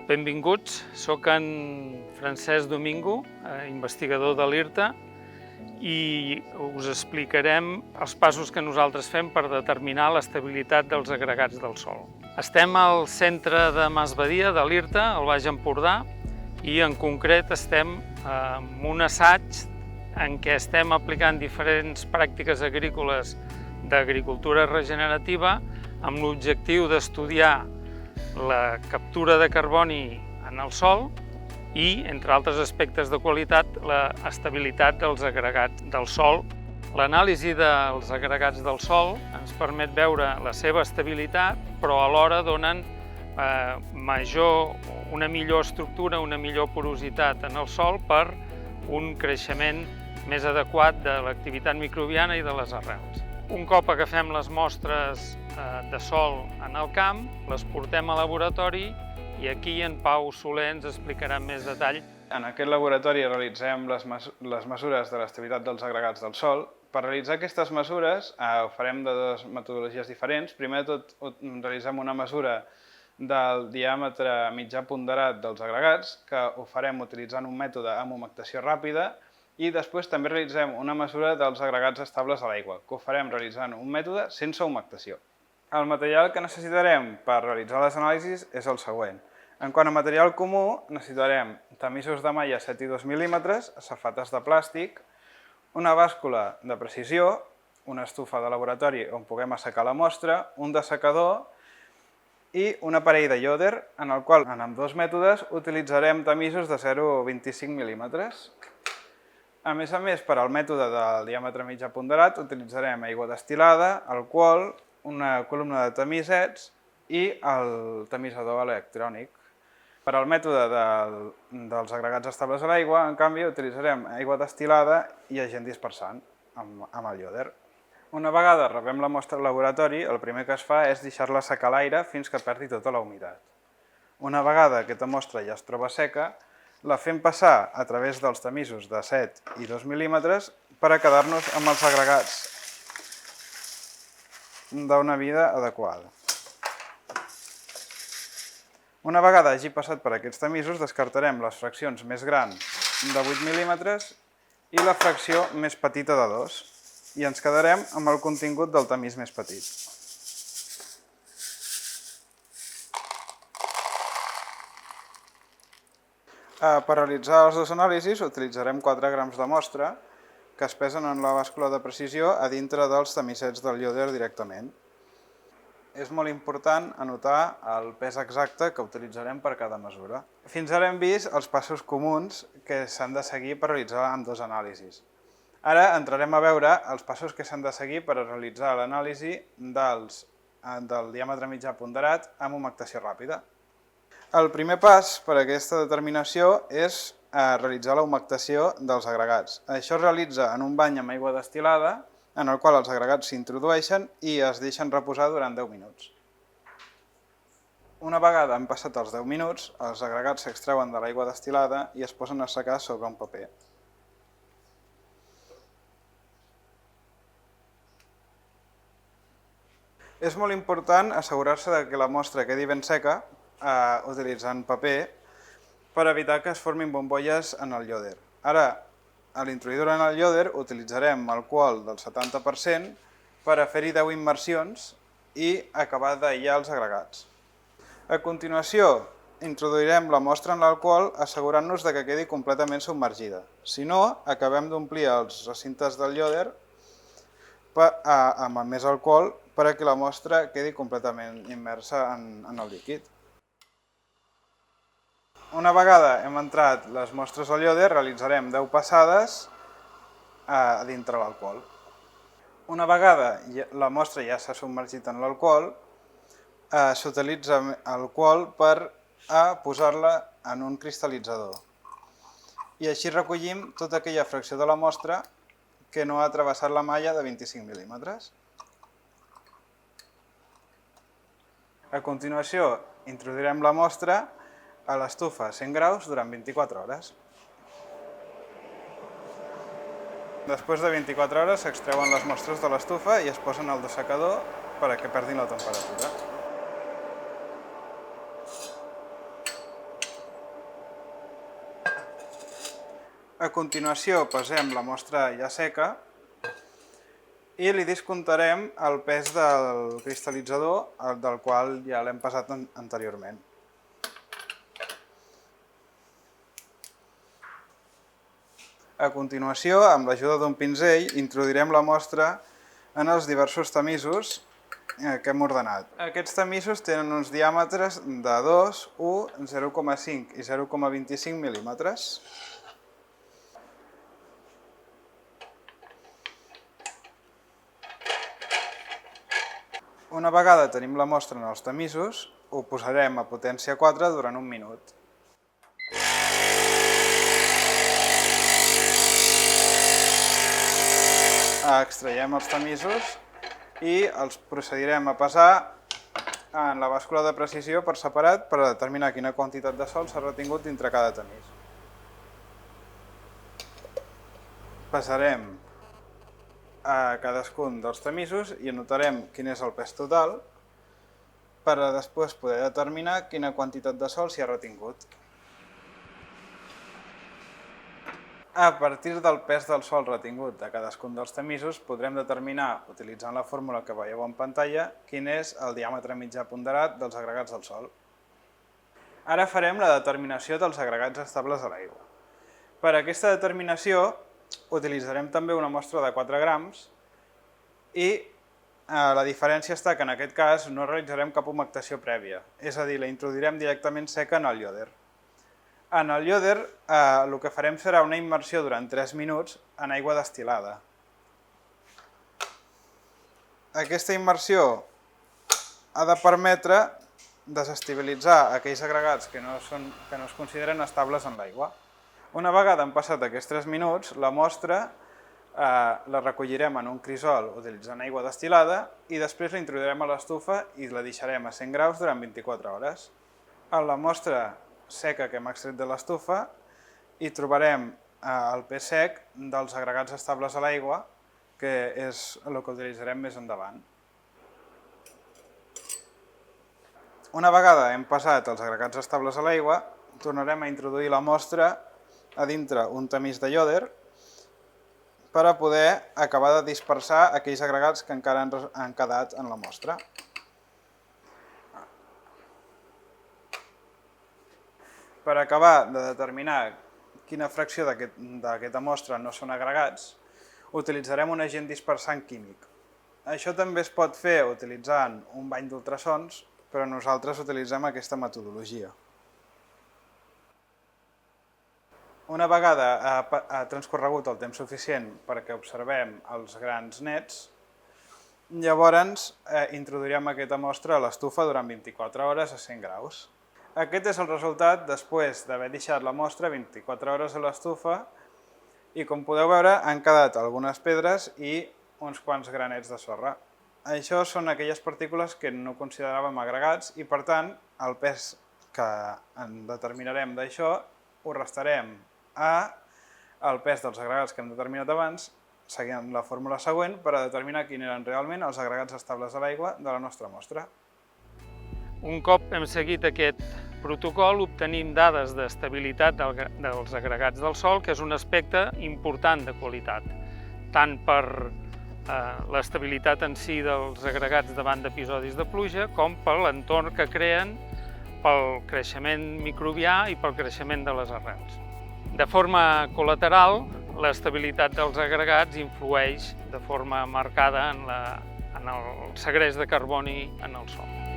Benvinguts, soc en Francesc Domingo, investigador de l'IRTA, i us explicarem els passos que nosaltres fem per determinar l'estabilitat dels agregats del sòl. Estem al centre de Masbadia, de l'IRTA, al Baix Empordà, i en concret estem en un assaig en què estem aplicant diferents pràctiques agrícoles d'agricultura regenerativa amb l'objectiu d'estudiar la captura de carboni en el sòl i, entre altres aspectes de qualitat, l'estabilitat dels agregats del sòl. L'anàlisi dels agregats del sòl ens permet veure la seva estabilitat, però alhora donen una millor estructura, una millor porositat en el sòl per un creixement més adequat de l'activitat microbiana i de les arrels. Un cop agafem les mostres de sòl en el camp, les portem al laboratori i aquí en Pau Soler ens explicarà en més detall. En aquest laboratori realitzem les mesures de l'estabilitat dels agregats del sòl. Per realitzar aquestes mesures ho farem de dues metodologies diferents. Primer de tot realitzem una mesura del diàmetre mitjà ponderat dels agregats, que ho farem utilitzant un mètode amb humectació ràpida, i després també realitzem una mesura dels agregats estables a l'aigua, que ho farem realitzant un mètode sense humectació. El material que necessitarem per realitzar les anàlisis és el següent. En quant a material comú, necessitarem tamisos de malla 7 i 2 mil·límetres, safates de plàstic, una bàscula de precisió, una estufa de laboratori on puguem assecar la mostra, un dessecador i un aparell de ioder, en el qual, en ambdós mètodes, utilitzarem tamisos de 0,25 mil·límetres. A més, per al mètode del diàmetre mitjà ponderat, utilitzarem aigua destil·lada, alcohol, una columna de tamisets i el tamisador electrònic. Per al mètode dels agregats estables a l'aigua, en canvi, utilitzarem aigua destil·lada i agent dispersant amb el ioder. Una vegada rebem la mostra al laboratori, el primer que es fa és deixar-la secar a l'aire fins que perdi tota la humitat. Una vegada aquesta mostra ja es troba seca, la fem passar a través dels tamisos de 7 i 2 mil·límetres per a quedar-nos amb els agregats d'una mida adequada. Una vegada hagi passat per aquests tamisos, descartarem les fraccions més grans de 8 mil·límetres i la fracció més petita de 2, i ens quedarem amb el contingut del tamís més petit. Per realitzar les dues anàlisis utilitzarem 4 grams de mostra que es pesen en la bàscula de precisió a dintre dels tamisets del ioder directament. És molt important anotar el pes exacte que utilitzarem per cada mesura. Fins ara hem vist els passos comuns que s'han de seguir per realitzar ambdós anàlisis. Ara entrarem a veure els passos que s'han de seguir per realitzar l'anàlisi del diàmetre mitjà ponderat amb humectació ràpida. El primer pas per a aquesta determinació és realitzar la humectació dels agregats. Això es realitza en un bany amb aigua destil·lada, en el qual els agregats s'introdueixen i es deixen reposar durant 10 minuts. Una vegada han passat els 10 minuts, els agregats s'extreuen de l'aigua destil·lada i es posen a assecar sobre un paper. És molt important assegurar-se que la mostra quedi ben seca utilitzant paper per evitar que es formin bombolles en el ioder. Ara, a l'introduir en el ioder utilitzarem alcohol del 70% per a fer-hi 10 immersions i acabar d'aïllar els agregats. A continuació, introduirem la mostra en l'alcohol assegurant-nos que quedi completament submergida. Si no, acabem d'omplir els recintes del ioder amb més alcohol perquè la mostra quedi completament immersa en el líquid. Una vegada hem entrat les mostres al ioder, realitzarem 10 passades a dintre l'alcohol. Una vegada la mostra ja s'ha submergit en l'alcohol, s'utilitza alcohol per posar-la en un cristal·litzador. I així recollim tota aquella fracció de la mostra que no ha travessat la malla de 25 mil·límetres. A continuació, introduirem la mostra a l'estufa a 100 graus durant 24 hores. Després de 24 hores s'extreuen les mostres de l'estufa i es posen al dessecador perquè perdin la temperatura. A continuació pesem la mostra ja seca i li descomptarem el pes del cristal·litzador, del qual ja l'hem pesat anteriorment. A continuació, amb l'ajuda d'un pinzell, introduirem la mostra en els diversos tamisos que hem ordenat. Aquests tamisos tenen uns diàmetres de 2, 1, 0,5 i 0,25 mil·límetres. Una vegada tenim la mostra en els tamisos, ho posarem a potència 4 durant un minut. Extraiem els tamisos i els procedirem a pesar en la bàscula de precisió per separat per a determinar quina quantitat de sòl s'ha retingut dintre cada tamís. Pesarem a cadascun dels tamisos i anotarem quin és el pes total per a després poder determinar quina quantitat de sòl s'hi ha retingut. A partir del pes del sòl retingut de cadascun dels tamisos podrem determinar, utilitzant la fórmula que veieu en pantalla, quin és el diàmetre mitjà ponderat dels agregats del sòl. Ara farem la determinació dels agregats estables a l'aigua. Per a aquesta determinació utilitzarem també una mostra de 4 grams i la diferència està que en aquest cas no realitzarem cap humectació prèvia, és a dir, la introduirem directament seca en el ioder. En el ioder el que farem serà una immersió durant 3 minuts en aigua destil·lada. Aquesta immersió ha de permetre desestabilitzar aquells agregats que no es consideren estables en l'aigua. Una vegada han passat aquests 3 minuts, la mostra la recollirem en un crisol utilitzant aigua destil·lada i després la introduirem a l'estufa i la deixarem a 100 graus durant 24 hores. En la mostra seca que hem extret de l'estufa i trobarem el pes sec dels agregats estables a l'aigua, que és el que utilitzarem més endavant. Una vegada hem pesat els agregats estables a l'aigua, tornarem a introduir la mostra a dintre un tamís de ioder per a poder acabar de dispersar aquells agregats que encara han quedat en la mostra. Per acabar de determinar quina fracció d'aquesta mostra no són agregats, utilitzarem un agent dispersant químic. Això també es pot fer utilitzant un bany d'ultrasons, però nosaltres utilitzem aquesta metodologia. Una vegada ha transcorregut el temps suficient perquè observem els grans nets, llavors introduirem aquesta mostra a l'estufa durant 24 hores a 100 graus. Aquest és el resultat després d'haver deixat la mostra 24 hores a l'estufa i, com podeu veure, han quedat algunes pedres i uns quants granets de sorra. Això són aquelles partícules que no consideràvem agregats i, per tant, el pes que en determinarem d'això ho restarem al pes dels agregats que hem determinat abans, seguint la fórmula següent per a determinar quins eren realment els agregats estables a l'aigua de la nostra mostra. Un cop hem seguit aquest protocol, obtenim dades d'estabilitat dels agregats del sòl, que és un aspecte important de qualitat, tant per l'estabilitat en si dels agregats davant d'episodis de pluja, com per l'entorn que creen, pel creixement microbià i pel creixement de les arrels. De forma col·lateral, l'estabilitat dels agregats influeix de forma marcada en el segrest de carboni en el sòl.